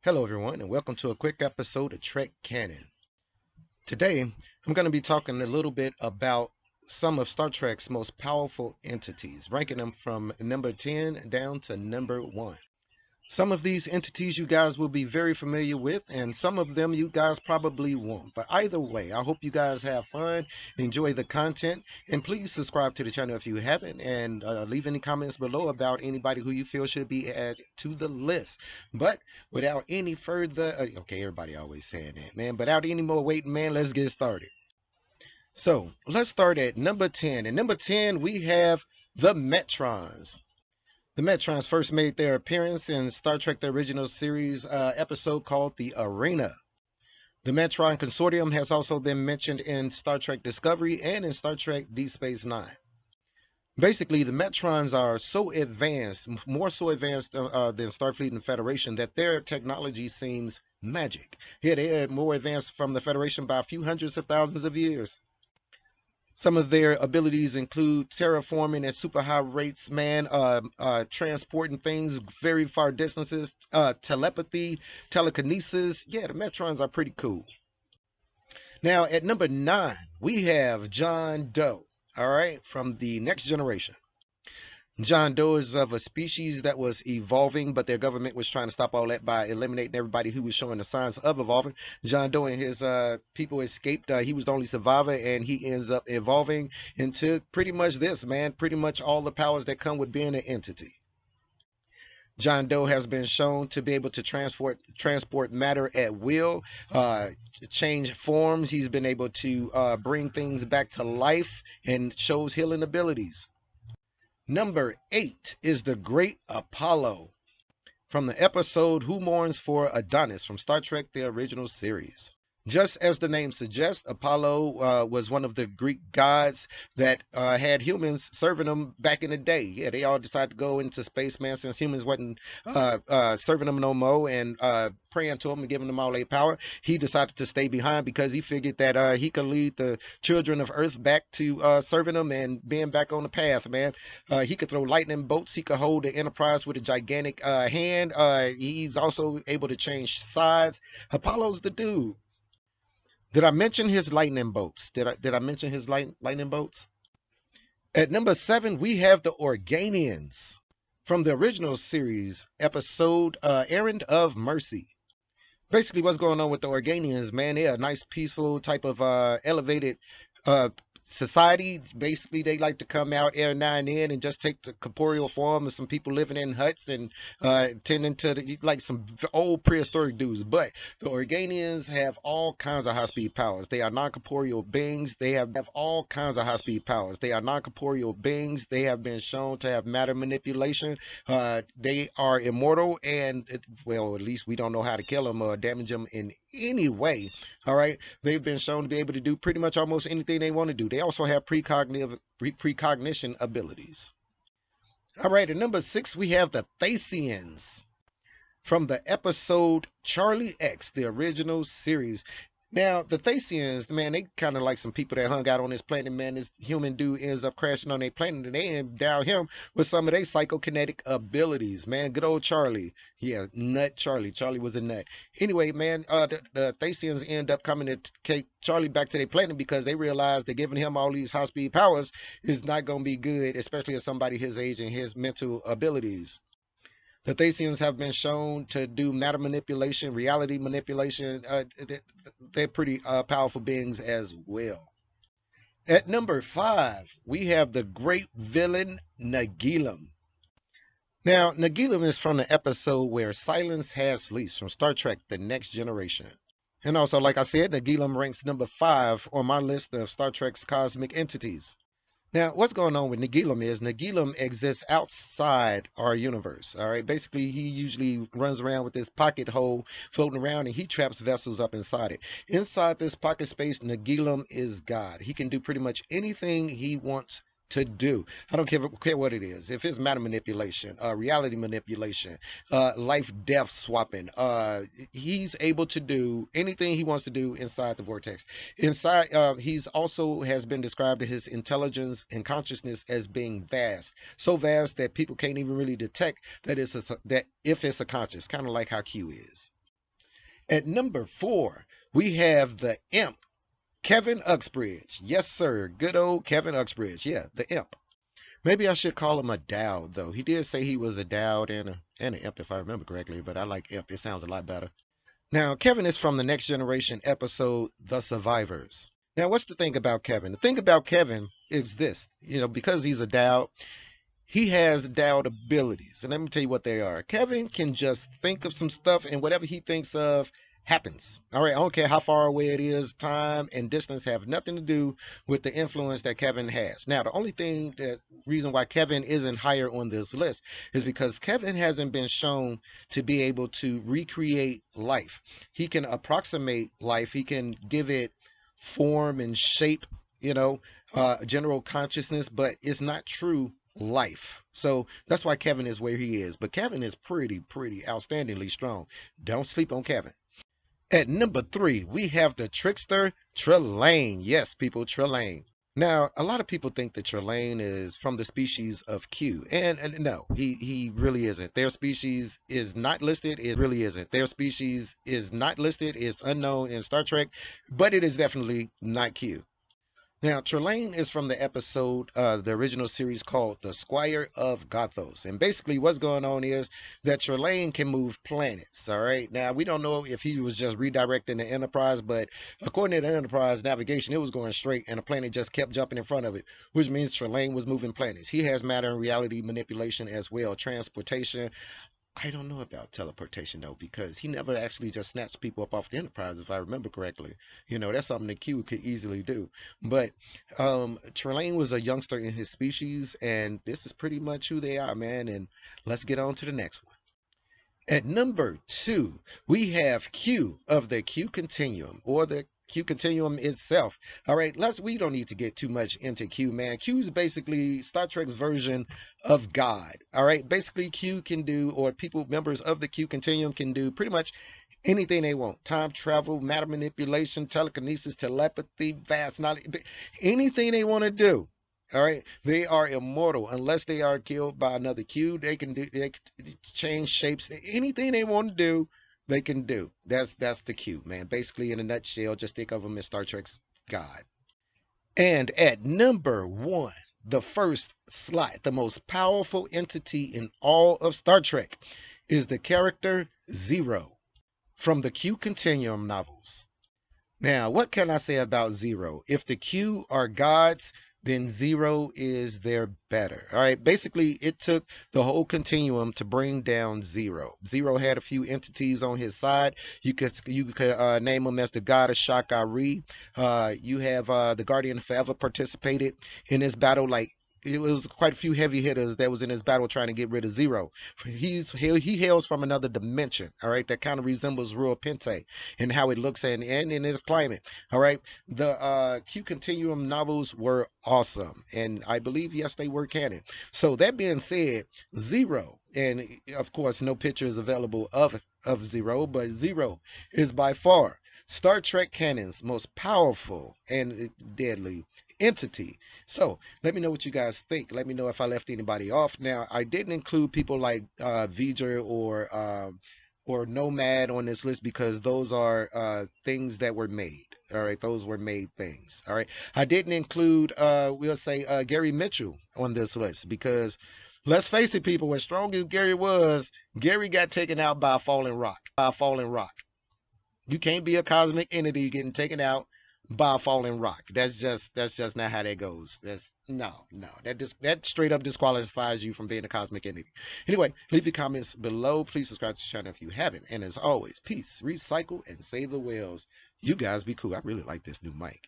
Hello, everyone, and welcome to a quick episode of Trek Canon. Today, I'm going to be talking a little bit about some of Star Trek's most powerful entities, ranking them from number 10 down to number 1. Some of these entities you guys will be very familiar with, and some of them you guys probably won't. But either way, I hope you guys have fun, enjoy the content, and please subscribe to the channel if you haven't, and leave any comments below about anybody who you feel should be added to the list. But without any further, okay, everybody always saying that, man. But without any more waiting, man, let's get started. So let's start at number 10. And number 10, we have the Metrons. The Metrons first made their appearance in Star Trek the Original Series episode called The Arena. The Metron Consortium has also been mentioned in Star Trek Discovery and in Star Trek Deep Space Nine. Basically, the Metrons are so advanced, more so advanced than Starfleet and Federation, that their technology seems magic. Yeah, they are more advanced from the Federation by a few hundreds of thousands of years. Some of their abilities include terraforming at super high rates, man, transporting things very far distances, telepathy, telekinesis. Yeah, the Metrons are pretty cool. Now, at number 9, we have John Doe, all right, from the Next Generation. John Doe is of a species that was evolving, but their government was trying to stop all that by eliminating everybody who was showing the signs of evolving. John Doe and his people escaped. He was the only survivor, and he ends up evolving into pretty much this, man, pretty much all the powers that come with being an entity. John Doe has been shown to be able to transport matter at will, change forms. He's been able to bring things back to life and shows healing abilities. Number 8 is the Great Apollo from the episode Who Mourns for Adonis from Star Trek the Original Series. Just as the name suggests, Apollo was one of the Greek gods that had humans serving them back in the day. Yeah, they all decided to go into space, man, since humans wasn't serving them no more and praying to them and giving them all their power. He decided to stay behind because he figured that he could lead the children of Earth back to serving them and being back on the path, man. He could throw lightning bolts. He could hold the Enterprise with a gigantic hand. He's also able to change sides. Apollo's the dude. Did I mention his lightning bolts? Did I mention his lightning bolts? At number 7, we have the Organians from the original series episode Errand of Mercy. Basically, what's going on with the Organians, man? They're a nice, peaceful type of elevated uh, society. Basically, they like to come out every now and then and just take the corporeal form of some people living in huts and tending to like some old prehistoric dudes. But the Organians have all kinds of high-speed powers. They are non-corporeal beings. They have all kinds of high-speed powers. They are non-corporeal beings. They have been shown to have matter manipulation. They are immortal, and well, at least we don't know how to kill them or damage them in any way. All right, they've been shown to be able to do pretty much almost anything they want to do. They also have precognition abilities. All right, at number 6, we have the Thasians from the episode Charlie X, the original series. Now, the Thasians, man, they kind of like some people that hung out on this planet, man. This human dude ends up crashing on their planet, and they endow him with some of their psychokinetic abilities, man. Good old Charlie. Yeah, nut Charlie. Charlie was a nut. Anyway, man, the Thasians end up coming to take Charlie back to their planet because they realize that giving him all these high-speed powers is not going to be good, especially as somebody his age and his mental abilities. The Thasians have been shown to do matter manipulation, reality manipulation. They're pretty powerful beings as well. At number 5, we have the great villain Nagilum. Now, Nagilum is from the episode Where Silence Has Lease from Star Trek The Next Generation. And also, like I said, Nagilum ranks number 5 on my list of Star Trek's cosmic entities. Now, what's going on with Nagilum is Nagilum exists outside our universe. All right. Basically, he usually runs around with this pocket hole floating around and he traps vessels up inside it. Inside this pocket space, Nagilum is God. He can do pretty much anything he wants to do. I don't care what it is. If it's matter manipulation, reality manipulation, life death swapping, he's able to do anything he wants to do inside the vortex. Inside, he's also has been described as his intelligence and consciousness as being vast, so vast that people can't even really detect that that if it's a conscious, kind of like how Q is. At number 4, we have the Imp, Kevin Uxbridge. Yes, sir. Good old Kevin Uxbridge. Yeah, the Imp. Maybe I should call him a Dowd, though. He did say he was a Dowd and an Imp, if I remember correctly, but I like Imp. It sounds a lot better. Now, Kevin is from the Next Generation episode, The Survivors. Now, what's the thing about Kevin? The thing about Kevin is this, because he's a Dowd, he has Dowd abilities. And let me tell you what they are. Kevin can just think of some stuff, and whatever he thinks of happens. All right, I don't care how far away it is. Time and distance have nothing to do with the influence that Kevin has. Now, the only reason why Kevin isn't higher on this list is because Kevin hasn't been shown to be able to recreate life. He can approximate life. He can give it form and shape, general consciousness, but it's not true life. So that's why Kevin is where he is. But Kevin is pretty outstandingly strong. Don't sleep on Kevin. At number 3, we have the trickster Trelane. Yes, people, Trelane. Now, a lot of people think that Trelane is from the species of Q, and no, he really isn't. Their species is not listed. It really isn't. Their species is not listed. It's unknown in Star Trek, but it is definitely not Q. Now, Trelane is from the episode, the original series called The Squire of Gothos. And basically what's going on is that Trelane can move planets, all right? Now, we don't know if he was just redirecting the Enterprise, but according to the Enterprise navigation, it was going straight, and the planet just kept jumping in front of it, which means Trelane was moving planets. He has matter and reality manipulation as well, transportation. I don't know about teleportation though, because he never actually just snatched people up off the Enterprise, if I remember correctly. That's something that Q could easily do. But Trelane was a youngster in his species, and this is pretty much who they are, man. And let's get on to the next one. At number 2, we have Q of the Q Continuum, or the Q Continuum itself. All right, we don't need to get too much into Q, man. Q is basically Star Trek's version of God. All right, basically Q can do, or members of the Q Continuum can do pretty much anything they want. Time travel, matter manipulation, telekinesis, telepathy, vast knowledge, anything they want to do. All right, they are immortal unless they are killed by another Q. They can change shapes. Anything they want to do, they can do. That's the Q, man. Basically, in a nutshell, just think of them as Star Trek's God. And at number 1, the first slot, the most powerful entity in all of Star Trek, is the character Zero from the Q Continuum novels. Now, what can I say about Zero? If the Q are gods, then Zero is their better. All right. Basically, it took the whole continuum to bring down Zero. Zero had a few entities on his side. You could name him as the god of Shakari. You have the Guardian Forever participated in this battle. Like, it was quite a few heavy hitters that was in this battle trying to get rid of Zero. He hails from another dimension, all right, that kind of resembles Rural Pente and how it looks and in its climate, all right. The Q Continuum novels were awesome, and I believe, yes, they were canon. So that being said, Zero, and of course, no picture is available of Zero, but Zero is by far Star Trek canon's most powerful and deadly entity. So let me know what you guys think. Let me know if I left anybody off. Now, I didn't include people like V'ger or Nomad on this list because those are things that were made. All right, those were made things. All right, I didn't include we'll say Gary Mitchell on this list because let's face it, people. As strong as Gary was, Gary got taken out by a falling rock. By a falling rock. You can't be a cosmic entity getting taken out by a falling rock. That's just not how that goes. That's no. That straight up disqualifies you from being a cosmic entity. Anyway, leave your comments below. Please subscribe to the channel if you haven't. And as always, peace, recycle, and save the whales. You guys be cool. I really like this new mic.